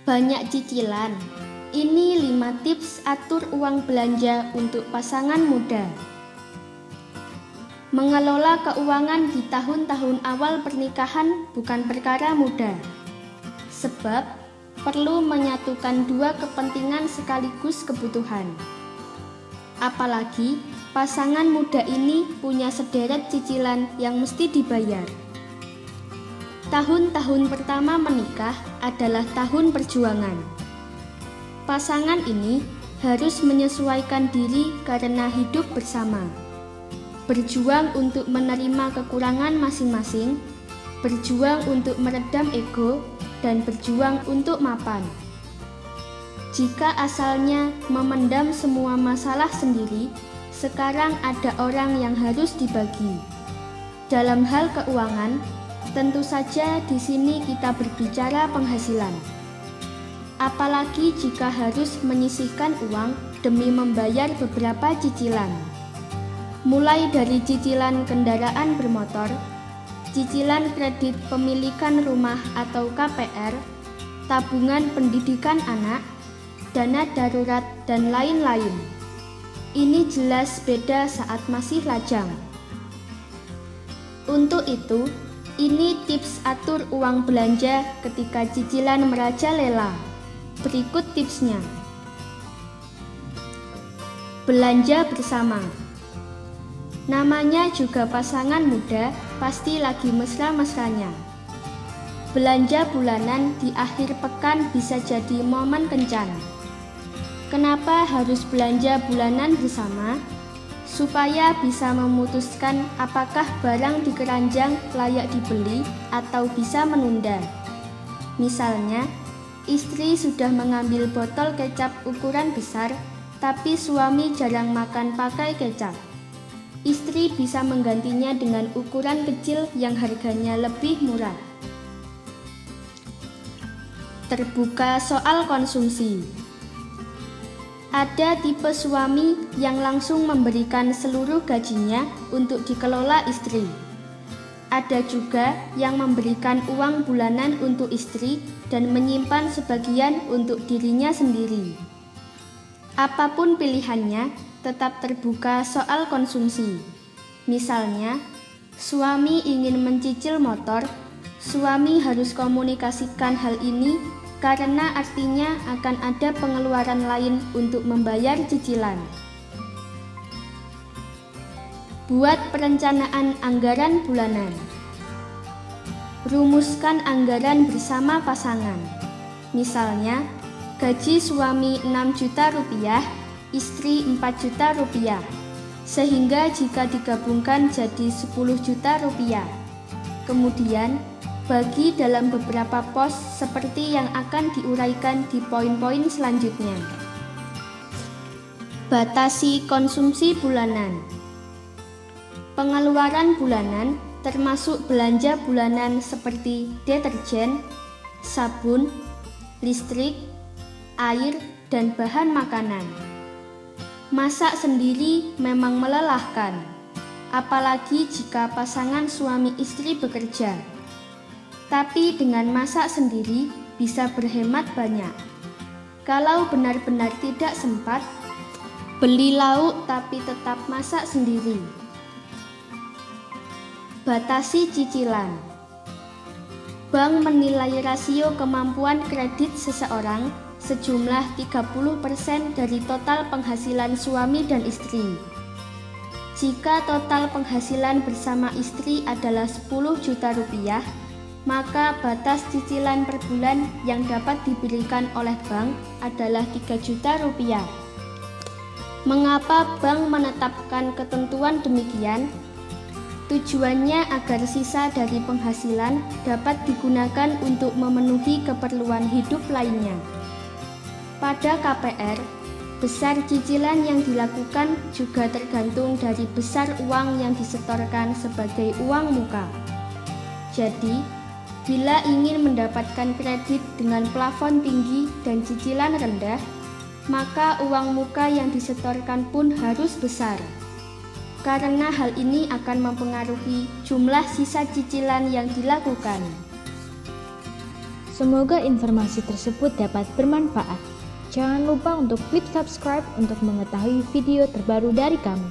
Banyak cicilan. Ini 5 tips atur uang belanja untuk pasangan muda. Mengelola keuangan di tahun-tahun awal pernikahan bukan perkara mudah. Sebab perlu menyatukan dua kepentingan sekaligus kebutuhan. Apalagi pasangan muda ini punya sederet cicilan yang mesti dibayar. Tahun-tahun pertama menikah adalah tahun perjuangan. Pasangan ini harus menyesuaikan diri karena hidup bersama. Berjuang untuk menerima kekurangan masing-masing, berjuang untuk meredam ego, dan berjuang untuk mapan. Jika asalnya memendam semua masalah sendiri, sekarang ada orang yang harus dibagi. Dalam hal keuangan, tentu saja di sini kita berbicara penghasilan. Apalagi jika harus menyisihkan uang demi membayar beberapa cicilan. Mulai dari cicilan kendaraan bermotor, cicilan kredit pemilikan rumah atau KPR, tabungan pendidikan anak, dana darurat, dan lain-lain. Ini jelas beda saat masih lajang. Untuk itu, ini tips atur uang belanja ketika cicilan merajalela. Berikut tipsnya. Belanja bersama. Namanya juga pasangan muda, pasti lagi mesra-mesranya. Belanja bulanan di akhir pekan bisa jadi momen kencan. Kenapa harus belanja bulanan bersama? Supaya bisa memutuskan apakah barang di keranjang layak dibeli atau bisa menunda. Misalnya, istri sudah mengambil botol kecap ukuran besar, tapi suami jarang makan pakai kecap. Istri bisa menggantinya dengan ukuran kecil yang harganya lebih murah. Terbuka soal konsumsi. Ada tipe suami yang langsung memberikan seluruh gajinya untuk dikelola istri. Ada juga yang memberikan uang bulanan untuk istri dan menyimpan sebagian untuk dirinya sendiri. Apapun pilihannya, tetap terbuka soal konsumsi. Misalnya, suami ingin mencicil motor, suami harus komunikasikan hal ini karena artinya akan ada pengeluaran lain untuk membayar cicilan. Buat perencanaan anggaran bulanan. Rumuskan anggaran bersama pasangan. Misalnya, gaji suami 6 juta rupiah, istri 4 juta rupiah, sehingga jika digabungkan jadi 10 juta rupiah. Kemudian, bagi dalam beberapa pos seperti yang akan diuraikan di poin-poin selanjutnya. Batasi konsumsi bulanan. Pengeluaran bulanan termasuk belanja bulanan seperti deterjen, sabun, listrik, air, dan bahan makanan. Masak sendiri memang melelahkan, apalagi jika pasangan suami istri bekerja. Tapi dengan masak sendiri bisa berhemat banyak. Kalau benar-benar tidak sempat, beli lauk tapi tetap masak sendiri. Batasi cicilan. Bank menilai rasio kemampuan kredit seseorang sejumlah 30% dari total penghasilan suami dan istri. Jika total penghasilan bersama istri adalah 10 juta rupiah, maka batas cicilan per bulan yang dapat diberikan oleh bank adalah 3 juta rupiah. Mengapa bank menetapkan ketentuan demikian? Tujuannya agar sisa dari penghasilan dapat digunakan untuk memenuhi keperluan hidup lainnya. Pada KPR, besar cicilan yang dilakukan juga tergantung dari besar uang yang disetorkan sebagai uang muka. Jadi, bila ingin mendapatkan kredit dengan plafon tinggi dan cicilan rendah, maka uang muka yang disetorkan pun harus besar. Karena hal ini akan mempengaruhi jumlah sisa cicilan yang dilakukan. Semoga informasi tersebut dapat bermanfaat. Jangan lupa untuk klik subscribe untuk mengetahui video terbaru dari kami.